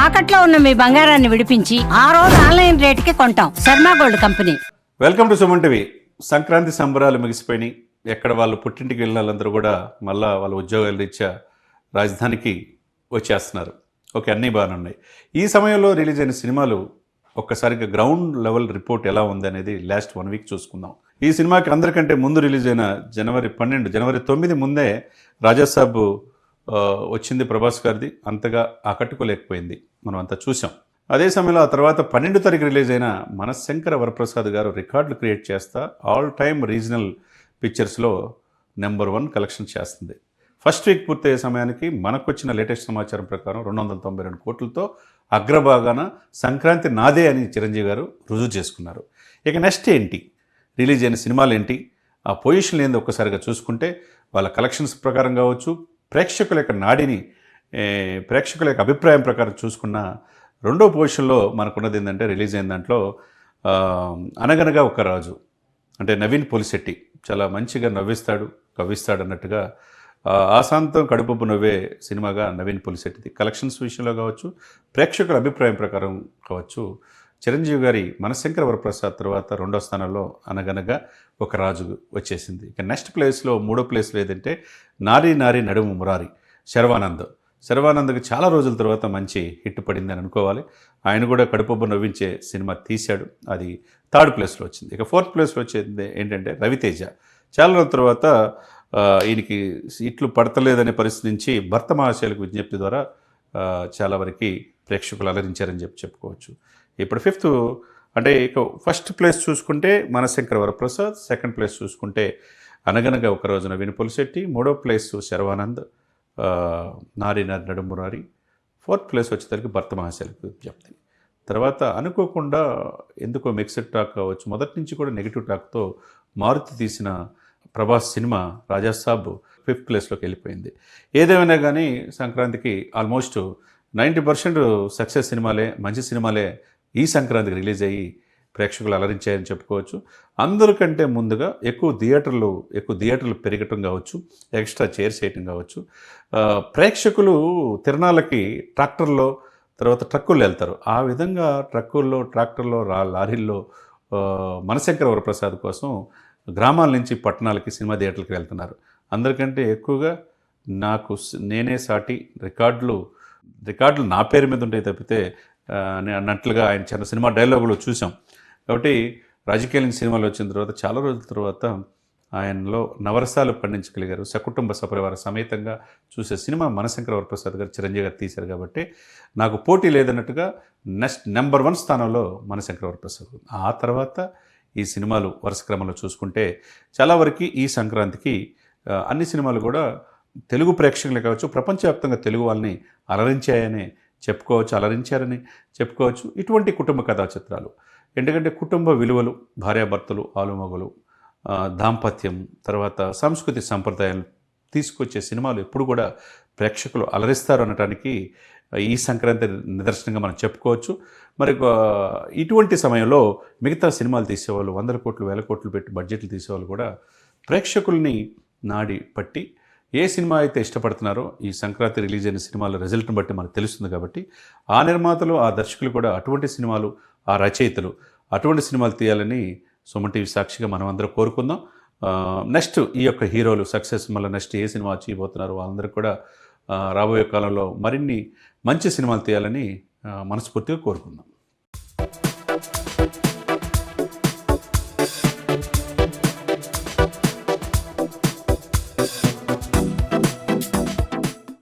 తాకట్లో ఉన్న మీ బంగారాన్ని విడిపించి ఆ రోజు ఆన్లైన్ రేటుకి కొంటాం. Sharma gold company. Welcome to Suman TV. Sankranti సంబరాలు ముగిసిపోయినాయి. ఎక్కడ వాళ్ళు పుట్టింటికి వెళ్ళిన వాళ్ళందరూ కూడా మళ్ళీ వాళ్ళ ఉద్యోగాల రీత్యా రాజధానికి వచ్చేస్తున్నారు. ఓకే, అన్నీ బాగానే ఉన్నాయి. ఈ సమయంలో రిలీజ్ అయిన సినిమాలు ఒక్కసారిగా గ్రౌండ్ లెవెల్ రిపోర్ట్ ఎలా ఉంది అనేది లాస్ట్ 1 వీక్ చూసుకుందాం. ఈ సినిమాకి అందరికంటే ముందు రిలీజ్ అయిన జనవరి 9 ముందే రాజాసాబ్ వచ్చింది ప్రభాస్ గారిది. అంతగా ఆకట్టుకోలేకపోయింది, మనం అంతా చూసాం. అదే సమయంలో ఆ తర్వాత 12 తారీఖు రిలీజ్ అయిన మనశంకర వరప్రసాద్ గారు రికార్డులు క్రియేట్ చేస్తా ఆల్ టైమ్ రీజనల్ పిక్చర్స్లో నెంబర్ 1 కలెక్షన్ చేస్తుంది. ఫస్ట్ వీక్ పూర్తయ్యే సమయానికి మనకు వచ్చిన లేటెస్ట్ సమాచారం ప్రకారం 292 కోట్లతో అగ్రభాగాన సంక్రాంతి నాదే అని చిరంజీవి గారు రుజువు చేసుకున్నారు. ఇక నెక్స్ట్ ఏంటి, రిలీజ్ అయిన సినిమాలు ఏంటి, ఆ పొజిషన్ ఏంది ఒక్కసారిగా చూసుకుంటే వాళ్ళ కలెక్షన్స్ ప్రకారం కావచ్చు, ప్రేక్షకుల యొక్క నాడిని, ప్రేక్షకుల యొక్క అభిప్రాయం ప్రకారం చూసుకున్న రెండో పొజిషన్లో మనకున్నది ఏంటంటే రిలీజ్ అయిన దాంట్లో అనగనగా ఒక రాజు, అంటే నవీన్ పోలిశెట్టి చాలా మంచిగా నవ్విస్తాడు, కవ్విస్తాడు అన్నట్టుగా ఆశాంతం కడుపుబ్బు నవ్వే సినిమాగా నవీన్ పోలిశెట్టిది. కలెక్షన్స్ విషయంలో కావచ్చు, ప్రేక్షకుల అభిప్రాయం ప్రకారం కావచ్చు, చిరంజీవి గారి మనశంకర వరప్రసాద్ తర్వాత రెండో స్థానంలో అనగనగా ఒక రాజు వచ్చేసింది. ఇక నెక్స్ట్ ప్లేస్లో, మూడో ప్లేస్లో ఏదంటే నారీ నారీ నడుము మురారి, శర్వానంద్కి చాలా రోజుల తర్వాత మంచి హిట్ పడింది అని అనుకోవాలి. ఆయన కూడా కడుపుబ్బు నవ్వించే సినిమా తీశాడు, అది థర్డ్ ప్లేస్లో వచ్చింది. ఇక ఫోర్త్ ప్లేస్లో వచ్చేది ఏంటంటే రవితేజ. చాలా రోజుల తర్వాత ఈయనకి ఇట్లు పడతలేదనే పరిస్థితి నుంచి భర్త మహాశయులకు విజ్ఞప్తి ద్వారా చాలా వరకు ప్రేక్షకులు అలరించారని చెప్పుకోవచ్చు. ఇప్పుడు ఫిఫ్త్ అంటే ఇక ఫస్ట్ ప్లేస్ చూసుకుంటే మనశంకర వరప్రసాద్, సెకండ్ ప్లేస్ చూసుకుంటే అనగనగా ఒక రోజు నవీన్ పోలిశెట్టి, మూడో ప్లేస్ శర్వానంద్, నారీ నడుమురారి, ఫోర్త్ ప్లేస్ వచ్చేసరికి భర్త మహాశయులకు విజ్ఞప్తి. తర్వాత అనుకోకుండా ఎందుకో మిక్స్డ్ టాక్ కావచ్చు, మొదటి నుంచి కూడా నెగిటివ్ టాక్తో మారుతి తీసిన ప్రభాస్ సినిమా రాజాసాబ్ 5th ప్లేస్లోకి వెళ్ళిపోయింది. ఏదేమైనా కానీ సంక్రాంతికి ఆల్మోస్ట్ 90% సక్సెస్ సినిమాలే, మంచి సినిమాలే ఈ సంక్రాంతికి రిలీజ్ అయ్యి ప్రేక్షకులు అలరించాయని చెప్పుకోవచ్చు. అందరికంటే ముందుగా ఎక్కువ థియేటర్లు పెరగటం కావచ్చు, ఎక్స్ట్రా చైర్స్ వేయటం కావచ్చు, ప్రేక్షకులు తిరణాలకి ట్రాక్టర్లో తర్వాత ట్రక్కుల్లో వెళ్తారు. ఆ విధంగా ట్రాక్టర్లో లారీల్లో మనశంకర వరప్రసాద్ కోసం గ్రామాల నుంచి పట్టణాలకి సినిమా థియేటర్లకు వెళ్తున్నారు. అందరికంటే ఎక్కువగా నేనే సాటి రికార్డులు నా పేరు మీద ఉంటాయి తప్పితే అన్నట్లుగా ఆయన చిన్న సినిమా డైలాగులు చూసాం. కాబట్టి రాజకీయాల సినిమాలు వచ్చిన తర్వాత చాలా రోజుల తర్వాత ఆయనలో నవరసాలు పండించగలిగారు. సకుటుంబ సపరివార సమేతంగా చూసే సినిమా మనశంకర వరప్రసాద్ గారు, చిరంజీవి గారు తీశారు. కాబట్టి నాకు పోటీ లేదన్నట్టుగా నెంబర్ 1 స్థానంలో మనశంకర వరప్రసాద్. ఆ తర్వాత ఈ సినిమాలు వరుస క్రమంలో చూసుకుంటే చాలా వరకు ఈ సంక్రాంతికి అన్ని సినిమాలు కూడా తెలుగు ప్రేక్షకులే కావచ్చు, ప్రపంచవ్యాప్తంగా తెలుగు వాళ్ళని అలరించారని చెప్పుకోవచ్చు. ఇటువంటి కుటుంబ కథా చిత్రాలు, ఎందుకంటే కుటుంబ విలువలు, భార్యాభర్తలు, ఆలుమగలు, దాంపత్యం, తర్వాత సంస్కృతి సంప్రదాయాలు తీసుకొచ్చే సినిమాలు ఎప్పుడు కూడా ప్రేక్షకులు అలరిస్తారు అనడానికి ఈ సంక్రాంతి నిదర్శనంగా మనం చెప్పుకోవచ్చు. మరి ఇటువంటి సమయంలో మిగతా సినిమాలు తీసేవాళ్ళు 100 కోట్లు 1000 కోట్లు పెట్టి బడ్జెట్లు తీసేవాళ్ళు కూడా ప్రేక్షకుల్ని నాడి పట్టి ఏ సినిమా అయితే ఇష్టపడుతున్నారో ఈ సంక్రాంతి రిలీజ్ అయిన సినిమాల రిజల్ట్ని బట్టి మనకు తెలుస్తుంది. కాబట్టి ఆ నిర్మాతలు, ఆ దర్శకులు కూడా అటువంటి సినిమాలు, ఆ రచయితలు అటువంటి సినిమాలు తీయాలని సుమన్ టీవీ సాక్షిగా మనం అందరూ కోరుకుందాం. నెక్స్ట్ ఈ యొక్క హీరోలు సక్సెస్ మళ్ళీ నెక్స్ట్ ఏ సినిమా చేయబోతున్నారు వాళ్ళందరూ కూడా రాబోయే కాలంలో మరిన్ని మంచి సినిమాలు తీయాలని మనస్ఫూర్తిగా కోరుకుందాం.